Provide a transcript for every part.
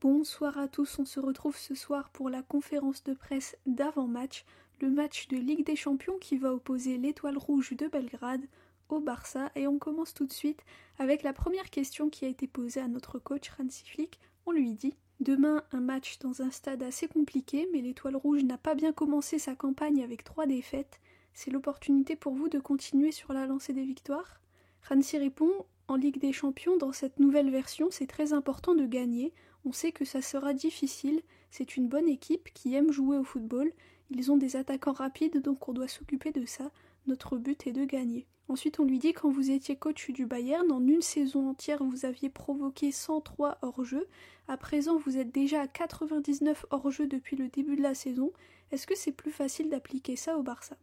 Bonsoir à tous, on se retrouve ce soir pour la conférence de presse d'avant-match, le match de Ligue des Champions qui va opposer l'Étoile Rouge de Belgrade au Barça, et on commence tout de suite avec la première question qui a été posée à notre coach Hansi Flick. On lui dit « Demain, un match dans un stade assez compliqué, mais l'Étoile Rouge n'a pas bien commencé sa campagne avec 3 défaites. C'est l'opportunité pour vous de continuer sur la lancée des victoires ?» Hansi répond « En Ligue des Champions, dans cette nouvelle version, c'est très important de gagner. On sait que ça sera difficile, c'est une bonne équipe qui aime jouer au football, ils ont des attaquants rapides donc on doit s'occuper de ça, notre but est de gagner. » Ensuite on lui dit quand vous étiez coach du Bayern, en une saison entière vous aviez provoqué 103 hors-jeu, à présent vous êtes déjà à 99 hors-jeu depuis le début de la saison, est-ce que c'est plus facile d'appliquer ça au Barça ?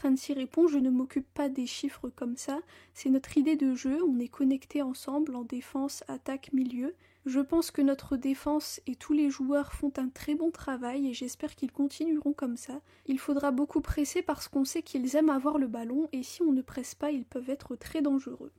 Hansi répond « Je ne m'occupe pas des chiffres comme ça, c'est notre idée de jeu, on est connectés ensemble en défense, attaque, milieu. Je pense que notre défense et tous les joueurs font un très bon travail et j'espère qu'ils continueront comme ça. Il faudra beaucoup presser parce qu'on sait qu'ils aiment avoir le ballon et si on ne presse pas, ils peuvent être très dangereux. »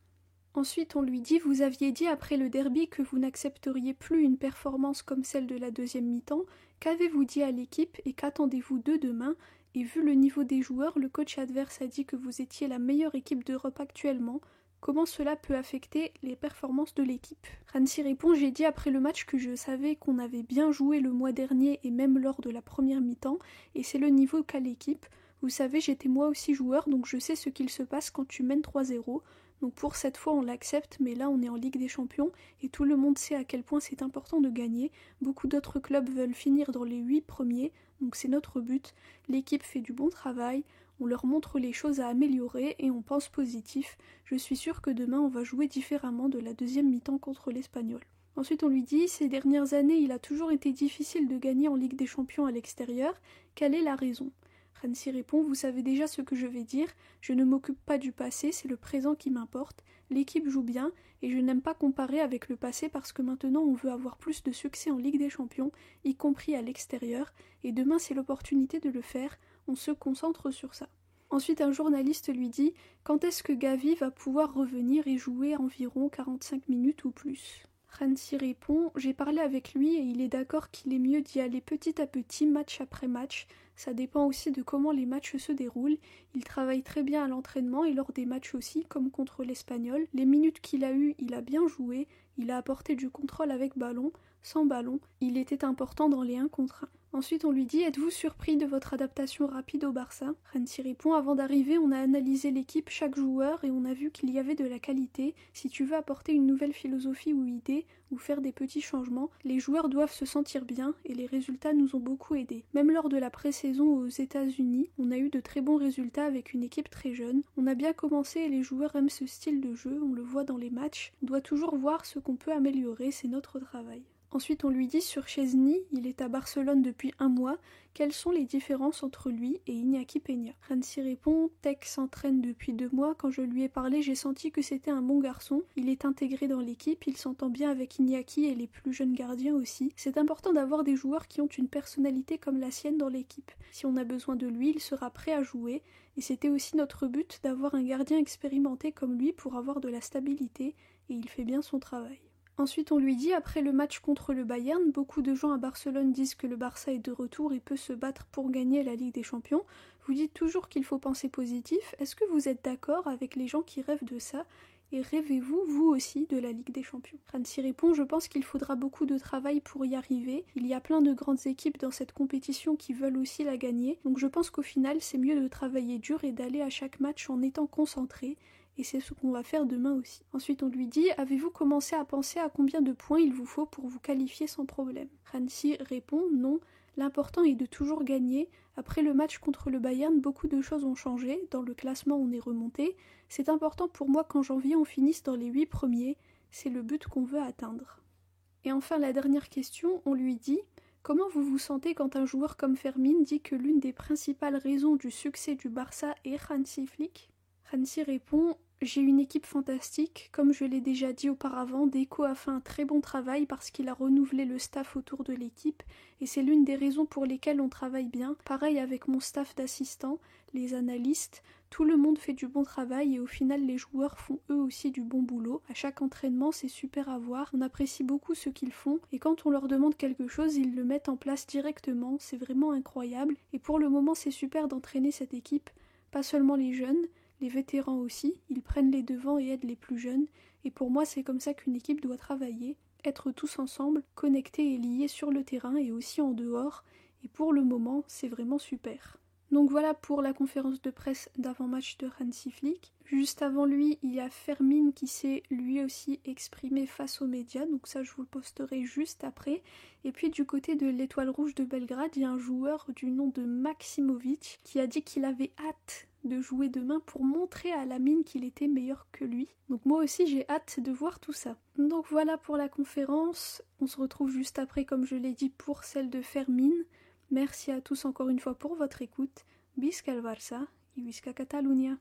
Ensuite on lui dit « Vous aviez dit après le derby que vous n'accepteriez plus une performance comme celle de la deuxième mi-temps. Qu'avez-vous dit à l'équipe et qu'attendez-vous d'eux demain ? Et vu le niveau des joueurs, le coach adverse a dit que vous étiez la meilleure équipe d'Europe actuellement. Comment cela peut affecter les performances de l'équipe ?» Hansi répond « J'ai dit après le match que je savais qu'on avait bien joué le mois dernier et même lors de la première mi-temps, et c'est le niveau qu'a l'équipe. Vous savez, j'étais moi aussi joueur, donc je sais ce qu'il se passe quand tu mènes 3-0. Donc pour cette fois on l'accepte, mais là on est en Ligue des Champions et tout le monde sait à quel point c'est important de gagner. Beaucoup d'autres clubs veulent finir dans les 8 premiers, donc c'est notre but. L'équipe fait du bon travail, on leur montre les choses à améliorer et on pense positif. Je suis sûre que demain on va jouer différemment de la deuxième mi-temps contre l'Espagnol. » Ensuite on lui dit « Ces dernières années il a toujours été difficile de gagner en Ligue des Champions à l'extérieur, quelle est la raison ?» Hansi répond « Vous savez déjà ce que je vais dire, je ne m'occupe pas du passé, c'est le présent qui m'importe. L'équipe joue bien et je n'aime pas comparer avec le passé parce que maintenant on veut avoir plus de succès en Ligue des Champions, y compris à l'extérieur, et demain c'est l'opportunité de le faire, on se concentre sur ça. » Ensuite un journaliste lui dit « Quand est-ce que Gavi va pouvoir revenir et jouer environ 45 minutes ou plus ?» Hansi répond « J'ai parlé avec lui et il est d'accord qu'il est mieux d'y aller petit à petit, match après match. Ça dépend aussi de comment les matchs se déroulent. Il travaille très bien à l'entraînement et lors des matchs aussi, comme contre l'Espagnol. Les minutes qu'il a eues, il a bien joué. Il a apporté du contrôle avec ballon, sans ballon. Il était important dans les 1 contre 1. » Ensuite on lui dit « Êtes-vous surpris de votre adaptation rapide au Barça ?» Hansi répond « Avant d'arriver, on a analysé l'équipe, chaque joueur, et on a vu qu'il y avait de la qualité. Si tu veux apporter une nouvelle philosophie ou idée, ou faire des petits changements, les joueurs doivent se sentir bien, et les résultats nous ont beaucoup aidés. Même lors de la pré-saison aux États-Unis, on a eu de très bons résultats avec une équipe très jeune. On a bien commencé et les joueurs aiment ce style de jeu, on le voit dans les matchs. On doit toujours voir ce qu'on peut améliorer, c'est notre travail. » Ensuite on lui dit sur Szczesny, il est à Barcelone depuis 1 mois, quelles sont les différences entre lui et Iñaki Peña ? Hansi répond « Tech s'entraîne depuis 2 mois, quand je lui ai parlé j'ai senti que c'était un bon garçon, il est intégré dans l'équipe, il s'entend bien avec Iñaki et les plus jeunes gardiens aussi. C'est important d'avoir des joueurs qui ont une personnalité comme la sienne dans l'équipe. Si on a besoin de lui, il sera prêt à jouer, et c'était aussi notre but d'avoir un gardien expérimenté comme lui pour avoir de la stabilité, et il fait bien son travail. » Ensuite on lui dit, après le match contre le Bayern, beaucoup de gens à Barcelone disent que le Barça est de retour et peut se battre pour gagner la Ligue des Champions. Vous dites toujours qu'il faut penser positif. Est-ce que vous êtes d'accord avec les gens qui rêvent de ça ? Et rêvez-vous, vous aussi, de la Ligue des Champions ? Hansi répond, je pense qu'il faudra beaucoup de travail pour y arriver. Il y a plein de grandes équipes dans cette compétition qui veulent aussi la gagner. Donc je pense qu'au final, c'est mieux de travailler dur et d'aller à chaque match en étant concentré. Et c'est ce qu'on va faire demain aussi. Ensuite on lui dit « Avez-vous commencé à penser à combien de points il vous faut pour vous qualifier sans problème ?» Hansi répond « Non, l'important est de toujours gagner. Après le match contre le Bayern, beaucoup de choses ont changé. Dans le classement on est remonté. C'est important pour moi qu'en janvier on finisse dans les 8 premiers. C'est le but qu'on veut atteindre. » Et enfin la dernière question, on lui dit « Comment vous vous sentez quand un joueur comme Fermin dit que l'une des principales raisons du succès du Barça est Hansi Flick ?» Hansi répond J'ai une équipe fantastique, comme je l'ai déjà dit auparavant, Deco a fait un très bon travail parce qu'il a renouvelé le staff autour de l'équipe et c'est l'une des raisons pour lesquelles on travaille bien. Pareil avec mon staff d'assistants, les analystes, tout le monde fait du bon travail et au final les joueurs font eux aussi du bon boulot. À chaque entraînement c'est super à voir, on apprécie beaucoup ce qu'ils font et quand on leur demande quelque chose ils le mettent en place directement, c'est vraiment incroyable et pour le moment c'est super d'entraîner cette équipe, pas seulement les jeunes, les vétérans aussi, ils prennent les devants et aident les plus jeunes, et pour moi c'est comme ça qu'une équipe doit travailler, être tous ensemble, connectés et liés sur le terrain et aussi en dehors, et pour le moment c'est vraiment super. Donc voilà pour la conférence de presse d'avant-match de Hansi Flick. Juste avant lui, il y a Fermin qui s'est lui aussi exprimé face aux médias, donc ça je vous le posterai juste après. Et puis du côté de l'Étoile Rouge de Belgrade, il y a un joueur du nom de Maksimovic qui a dit qu'il avait hâte de jouer demain pour montrer à Lamine qu'il était meilleur que lui. Donc moi aussi j'ai hâte de voir tout ça. Donc voilà pour la conférence, on se retrouve juste après comme je l'ai dit pour celle de Fermin. Merci à tous encore une fois pour votre écoute. Visca el Barça et Visca Catalunya.